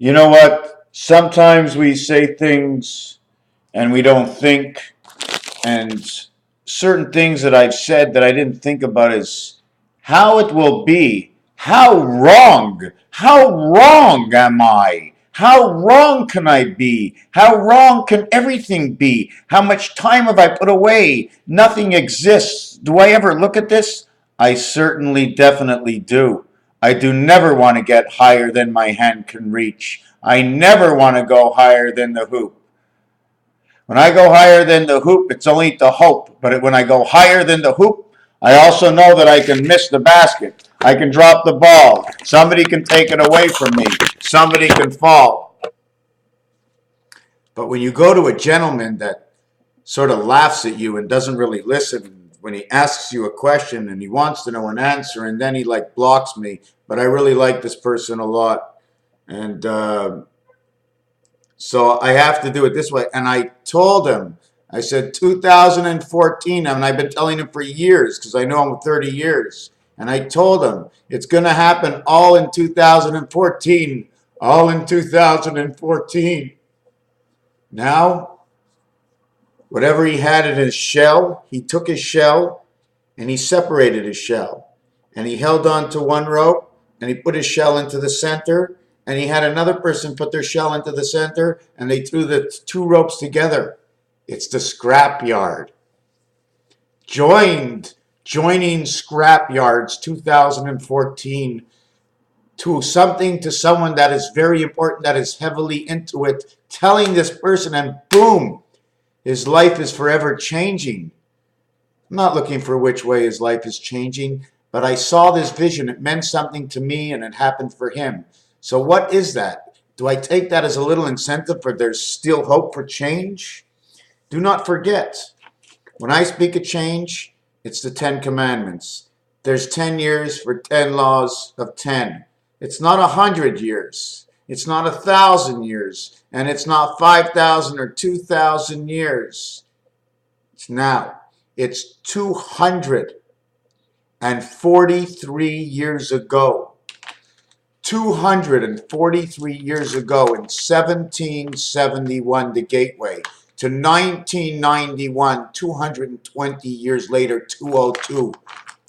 You know what? Sometimes we say things and we don't think, and certain things that I've said that I didn't think about is how it will be. How wrong? How wrong am I? How wrong can I be? How wrong can everything be? How much time have I put away? Nothing exists. Do I ever look at this? I certainly, definitely do. I do never want to get higher than my hand can reach. I never want to go higher than the hoop. When I go higher than the hoop, it's only to hope. But when I go higher than the hoop, I also know that I can miss the basket. I can drop the ball. Somebody can take it away from me. Somebody can fall. But when you go to a gentleman that sort of laughs at you and doesn't really listen, when he asks you a question and he wants to know an answer, and then he like blocks me, but I really like this person a lot. And so I have to do it this way. And I told him, I said 2014, and I've been telling him for years because I know him 30 years. And I told him it's going to happen all in 2014, all in 2014. Now, whatever he had in his shell, he took his shell and he separated his shell. And he held on to one rope and he put his shell into the center. And he had another person put their shell into the center, and they threw the two ropes together. It's the scrap yard. Joining scrap yards 2014 to something, to someone that is very important, that is heavily into it, telling this person, and boom, his life is forever changing. I'm not looking for which way his life is changing, but I saw this vision. It meant something to me, and it happened for him. So what is that? Do I take that as a little incentive for there's still hope for change? Do not forget, when I speak of change, it's the 10 commandments. There's 10 years for 10 laws of 10. It's not 100 years. It's not 1,000 years. And it's not 5,000 or 2,000 years. It's now. It's 243 years ago. 243 years ago in 1771, the Gateway, to 1991, 220 years later, 202,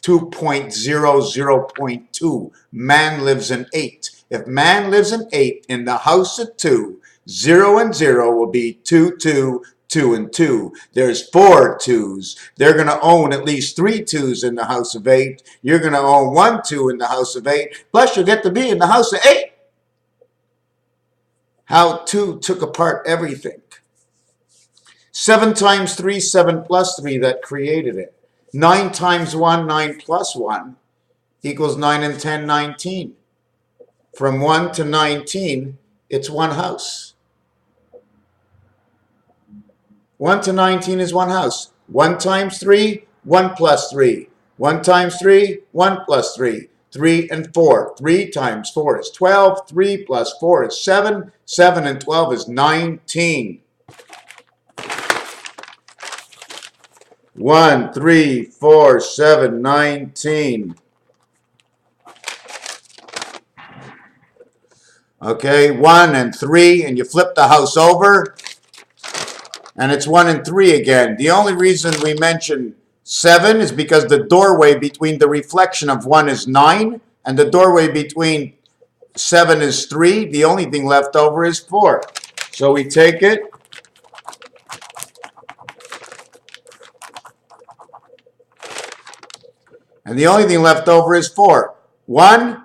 2.00.2, man lives in 8. If man lives in 8 in the house of 2, 0 and 0 will be 2, 2, 2 and 2. There's 4 2s. They're going to own at least 3 2s in the house of 8. You're going to own 1 2 in the house of 8. Plus, you'll get to be in the house of 8. How 2 took apart everything. 7 times 3, 7 plus 3, that created it. 9 times 1, 9 plus 1 equals 9 and 10, 19. From 1 to 19, it's one house. 1 to 19 is one house. 1 times 3, 1 plus 3. 1 times 3, 1 plus 3. 3 and 4. 3 times 4 is 12. 3 plus 4 is 7. 7 and 12 is 19. 1, 3, 4, 7, 19. Okay, 1 and 3, and you flip the house over, and it's 1 and 3 again. The only reason we mention 7 is because the doorway between the reflection of 1 is 9, and the doorway between 7 is 3. The only thing left over is 4. So we take it. And the only thing left over is 4. 1,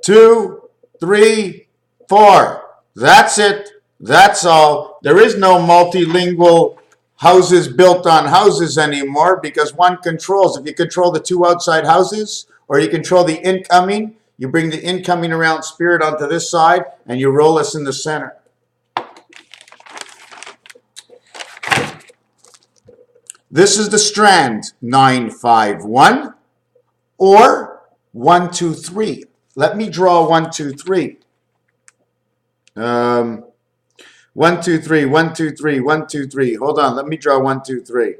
2, 3, 4. That's it. That's all. There is no multilingual houses built on houses anymore because one controls. If you control the 2 outside houses or you control the incoming, you bring the incoming around spirit onto this side and you roll us in the center. This is the strand 951 or 1, 2, 3. Let me draw 1, 2, 3. 1, 2, 3, 1, 2, 3, 1, 2, 3. Hold on, let me draw 1, 2, 3.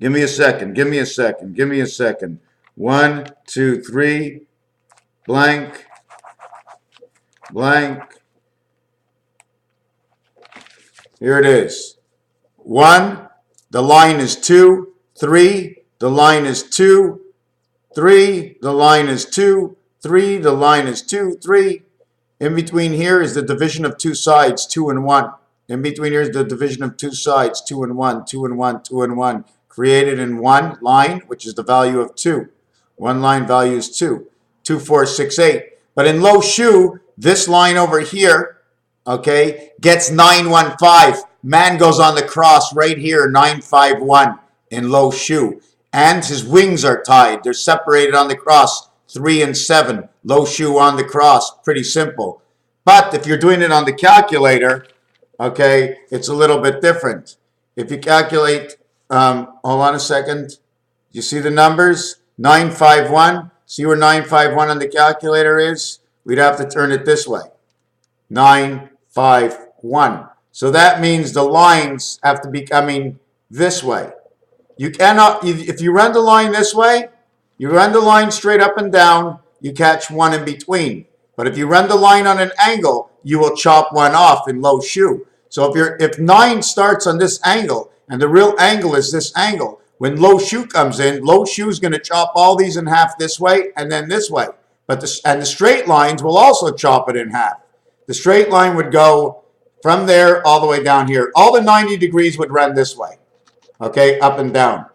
Give me a second. Give me a second. Give me a second. 1, 2, 3, blank, blank. Here it is. 1, the line is 2, 3, the line is 2, 3, the line is 2, 3, the line is 2, 3. In between here is the division of two sides, 2 and 1. In between here is the division of two sides, 2 and 1, 2 and 1, 2 and 1. Created in one line, which is the value of 2. One line value is 2. 2, 4, 6, 8. But in low shoe, this line over here, okay, gets 915. Man goes on the cross right here, 951 in low shoe. And his wings are tied. They're separated on the cross, 3 and 7. Low shoe on the cross. Pretty simple. But if you're doing it on the calculator, okay, it's a little bit different. If you calculate, hold on a second. You see the numbers? 951. See where 951 on the calculator is? We'd have to turn it this way. 951. So that means the lines have to be coming this way. You cannot, if you run the line this way, you run the line straight up and down, you catch one in between. But if you run the line on an angle, you will chop one off in low shoe. So if 9 starts on this angle, and the real angle is this angle, when low shoe comes in, low shoe is going to chop all these in half this way and then this way. But the straight lines will also chop it in half. The straight line would go from there all the way down here. All the 90 degrees would run this way. Okay, up and down.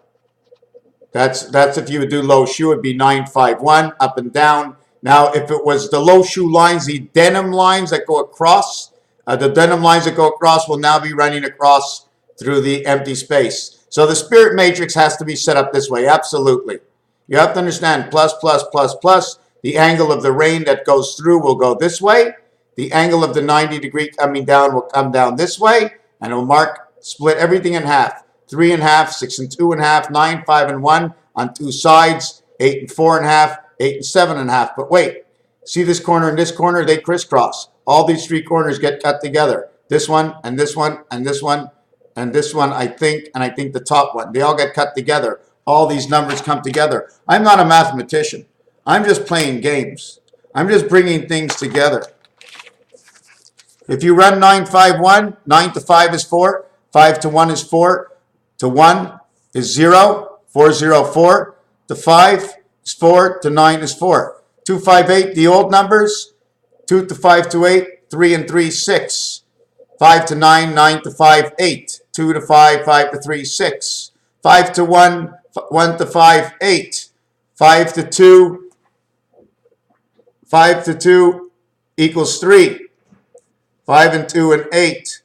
That's if you would do low shoe, it'd be 951, up and down. Now, if it was the low shoe lines, the denim lines that go across, the denim lines that go across will now be running across through the empty space. So the spirit matrix has to be set up this way, absolutely. You have to understand plus, plus, plus, plus. The angle of the rain that goes through will go this way. The angle of the 90 degree coming down will come down this way, and it will split everything in half. 3 and a half, 6 and 2 and a half, 9, 5 and 1 on two sides, 8 and 4 and a half, 8 and 7 and a half. But wait, see this corner and this corner, they crisscross. All these three corners get cut together. This one and this one and this one and this one, I think, and I think the top one. They all get cut together. All these numbers come together. I'm not a mathematician. I'm just playing games. I'm just bringing things together. If you run 951, 9 to 5 is 4, 5 to 1 is 4, to 1 is 0, 404, to 5 is 4, to 9 is 4. 258, the old numbers, 2 to 5 to 8, 3 and 3, 6. 5 to 9, 9 to 5, 8. 2 to 5, 5 to 3, 6. 5 to 1, 1 to 5, 8. 5 to 2, 5 to 2 equals 3. 5 and 2 and 8.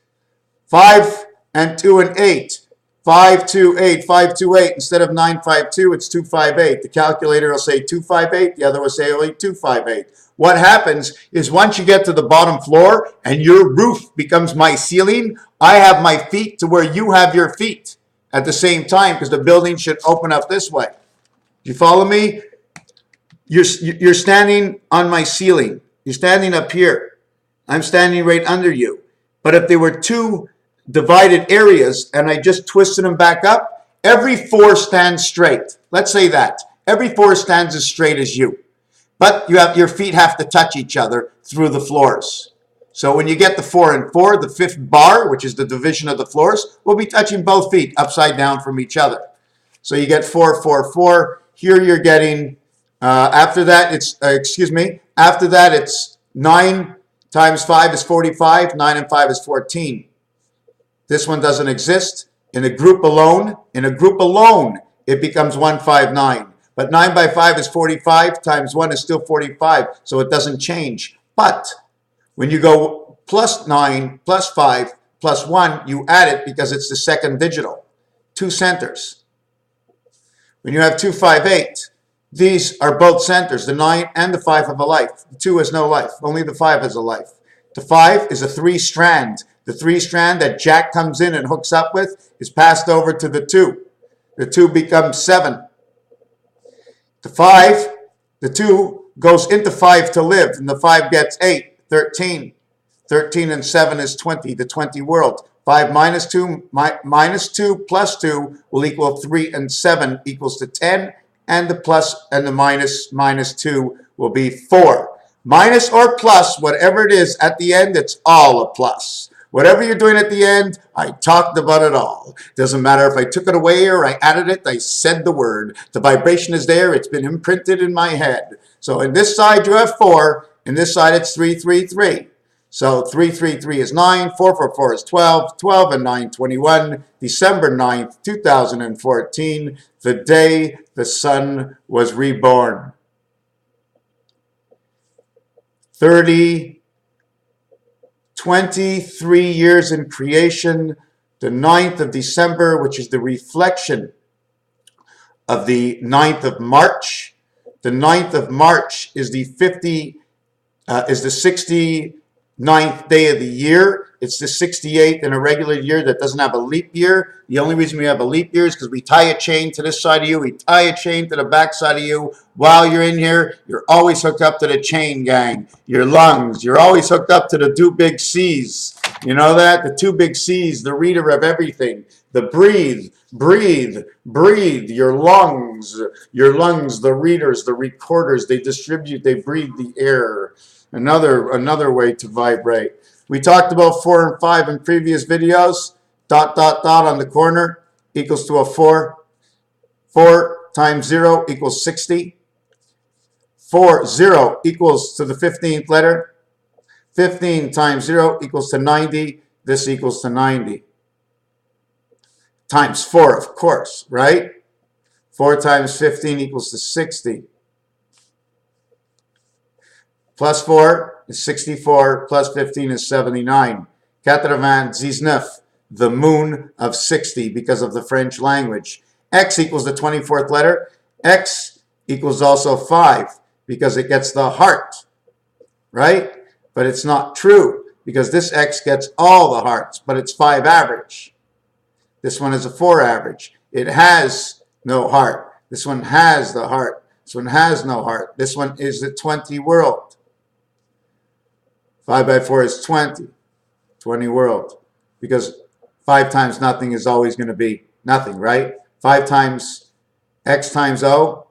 5 and 2 and 8. 528, 528. Instead of 952, it's 258. The calculator will say 258. The other will say only 258. What happens is once you get to the bottom floor and your roof becomes my ceiling, I have my feet to where you have your feet at the same time, because the building should open up this way. Do you follow me? You're standing on my ceiling. You're standing up here. I'm standing right under you. But if there were two divided areas and I just twisted them back up, every 4 stands straight. Let's say that. Every 4 stands as straight as you. But your feet have to touch each other through the floors. So when you get the 4 and 4, the 5th bar, which is the division of the floors, will be touching both feet upside down from each other. So you get 4, 4, 4. Here you're getting, after that it's 9 times 5 is 45. 9 and 5 is 14. This one doesn't exist. In a group alone, it becomes 159. But 9 by 5 is 45, times 1 is still 45, so it doesn't change. But when you go plus 9, plus 5, plus 1, you add it because it's the second digital. 2 centers. When you have 258, these are both centers. The 9 and the 5 have a life. The 2 has no life. Only the 5 has a life. The 5 is a 3-strand. The 3-strand that Jack comes in and hooks up with is passed over to the 2. The 2 becomes 7. The 5, the 2 goes into 5 to live, and the 5 gets 8, 13. 13 and 7 is 20, the 20 world. 5 minus 2, minus 2 plus 2 will equal 3, and 7 equals to 10, and the plus and the minus 2 will be 4. Minus or plus, whatever it is at the end, it's all a plus. Whatever you're doing at the end, I talked about it all. Doesn't matter if I took it away or I added it, I said the word. The vibration is there, it's been imprinted in my head. So in this side you have 4, in this side it's 3, 3, 3. So 3, 3, 3 is 9, 4, 4, 4 is 12, 12 and 9, 21, December 9th, 2014, the day the sun was reborn. 23 years in creation, the 9th of December, which is the reflection of the 9th of March. The 9th of March is the 69th day of the year. It's the 68th in a regular year that doesn't have a leap year. The only reason we have a leap year is because we tie a chain to this side of you, we tie a chain to the back side of you. While you're in here, you're always hooked up to the chain gang. Your lungs, you're always hooked up to the 2 big C's. You know that? The 2 big C's, the reader of everything. The breathe, breathe, breathe. Your lungs, the readers, the recorders, they distribute, they breathe the air. Another way to vibrate. We talked about 4 and 5 in previous videos. Dot, dot, dot on the corner equals to a 4. 4 times 0 equals 60. 0 equals to the 15th letter. 15 times 0 equals to 90. This equals to 90. Times 4, of course, right? 4 times 15 equals to 60. Plus 4 is 64, plus 15 is 79. 99, the moon of 60, because of the French language. X equals the 24th letter. X equals also 5, because it gets the heart, right? But it's not true, because this X gets all the hearts, but it's 5 average. This one is a 4 average. It has no heart. This one has the heart. This one has no heart. This one is the 20 world. 5 by 4 is 20. 20 world. Because 5 times nothing is always going to be nothing, right? 5 times X times O.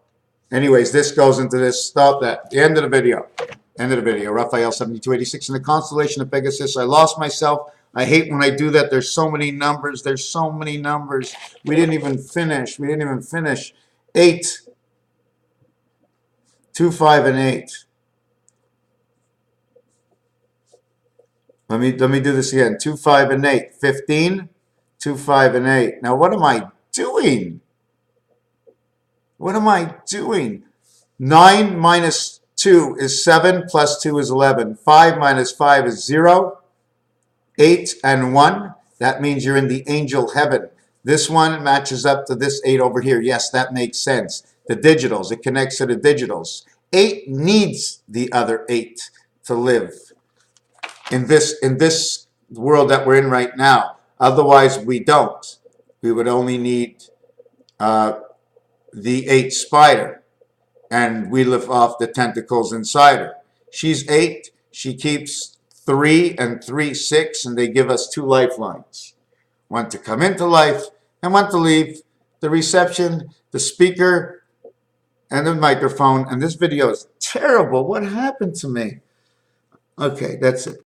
Anyways, this goes into this. Stop that. The end of the video. End of the video. Raphael 7286 in the constellation of Pegasus. I lost myself. I hate when I do that. There's so many numbers. There's so many numbers. We didn't even finish. 8. 2, 5, and 8. Let me do this again. 2, 5, and 8. 15. 2, 5, and 8. Now what am I doing? What am I doing? 9 minus 2 is 7, plus 2 is 11. 5 minus 5 is 0. 8 and 1. That means you're in the angel heaven. This one matches up to this 8 over here. Yes, that makes sense. The digitals, it connects to the digitals. 8 needs the other 8 to live in this world that we're in right now. Otherwise, we don't. We would only need the 8 spider, and we live off the tentacles inside her. She's 8. She keeps 3 and 3, 6, and they give us 2 lifelines. One to come into life and one to leave. The reception, the speaker, and the microphone. And this video is terrible. What happened to me? Okay, that's it.